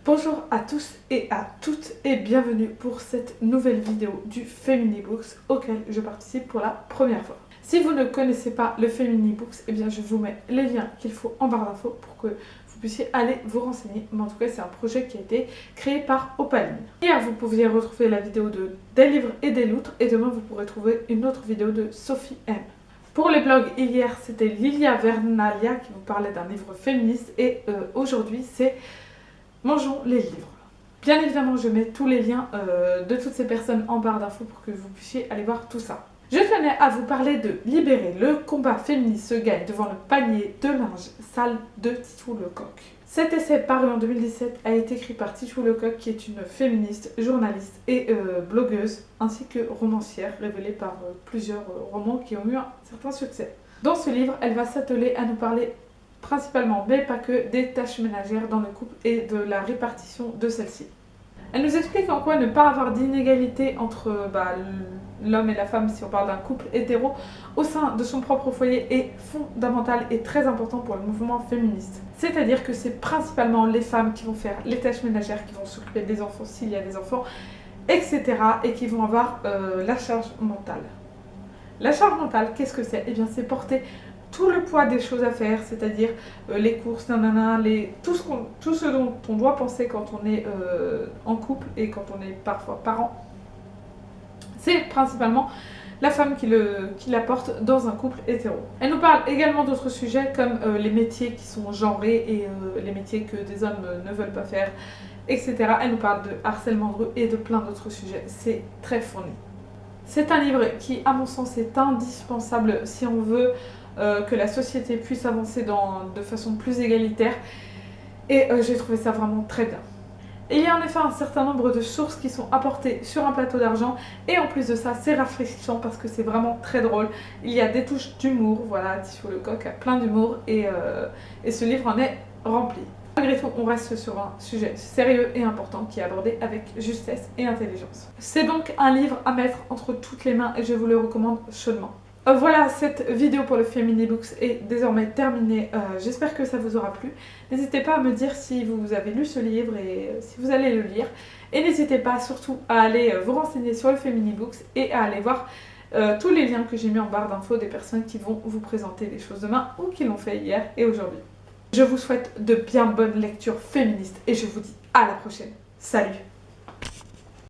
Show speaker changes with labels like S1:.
S1: Bonjour à tous et à toutes et bienvenue pour cette nouvelle vidéo du Femini Books auquel je participe pour la première fois. Si vous ne connaissez pas le Femini Books, eh bien je vous mets les liens qu'il faut en barre d'infos pour que vous puissiez aller vous renseigner. Mais en tout cas, c'est un projet qui a été créé par Opaline. Hier, vous pouviez retrouver la vidéo des livres et des loutres et demain, vous pourrez trouver une autre vidéo de Sophie M. Pour les blogs, hier, c'était Lilia Vernalia qui vous parlait d'un livre féministe et aujourd'hui, c'est Mangeons les livres. Bien évidemment, je mets tous les liens de toutes ces personnes en barre d'infos pour que vous puissiez aller voir tout ça. Je tenais à vous parler de Libérer. Le combat féministe se gagne devant le panier de linge sale de Titou Lecoq. Cet essai paru en 2017 a été écrit par Titou Lecoq qui est une féministe, journaliste et blogueuse ainsi que romancière révélée par plusieurs romans qui ont eu un certain succès. Dans ce livre, elle va s'atteler à nous parler principalement, mais pas que, des tâches ménagères dans le couple et de la répartition de celles-ci. Elle nous explique en quoi ne pas avoir d'inégalité entre l'homme et la femme, si on parle d'un couple hétéro, au sein de son propre foyer est fondamental et très important pour le mouvement féministe. C'est-à-dire que c'est principalement les femmes qui vont faire les tâches ménagères, qui vont s'occuper des enfants s'il y a des enfants, etc. et qui vont avoir la charge mentale. La charge mentale, qu'est-ce que c'est? Eh bien, c'est porter tout le poids des choses à faire, c'est-à-dire les courses, tout ce dont on doit penser quand on est en couple et quand on est parfois parent. C'est principalement la femme qui la porte dans un couple hétéro. Elle nous parle également d'autres sujets comme les métiers qui sont genrés et les métiers que des hommes ne veulent pas faire, etc. Elle nous parle de harcèlement de rue et de plein d'autres sujets. C'est très fourni. C'est un livre qui, à mon sens, est indispensable si on veut que la société puisse avancer de façon plus égalitaire. Et j'ai trouvé ça vraiment très bien. Et il y a en effet un certain nombre de sources qui sont apportées sur un plateau d'argent. Et en plus de ça, c'est rafraîchissant parce que c'est vraiment très drôle. Il y a des touches d'humour. Voilà, Titou Lecoq a plein d'humour et ce livre en est rempli. Malgré tout, on reste sur un sujet sérieux et important qui est abordé avec justesse et intelligence. C'est donc un livre à mettre entre toutes les mains et je vous le recommande chaudement. Voilà, cette vidéo pour le Femini Books est désormais terminée. J'espère que ça vous aura plu. N'hésitez pas à me dire si vous avez lu ce livre et si vous allez le lire. Et n'hésitez pas surtout à aller vous renseigner sur le Femini Books et à aller voir tous les liens que j'ai mis en barre d'infos des personnes qui vont vous présenter les choses demain ou qui l'ont fait hier et aujourd'hui. Je vous souhaite de bien bonnes lectures féministes et je vous dis à la prochaine. Salut!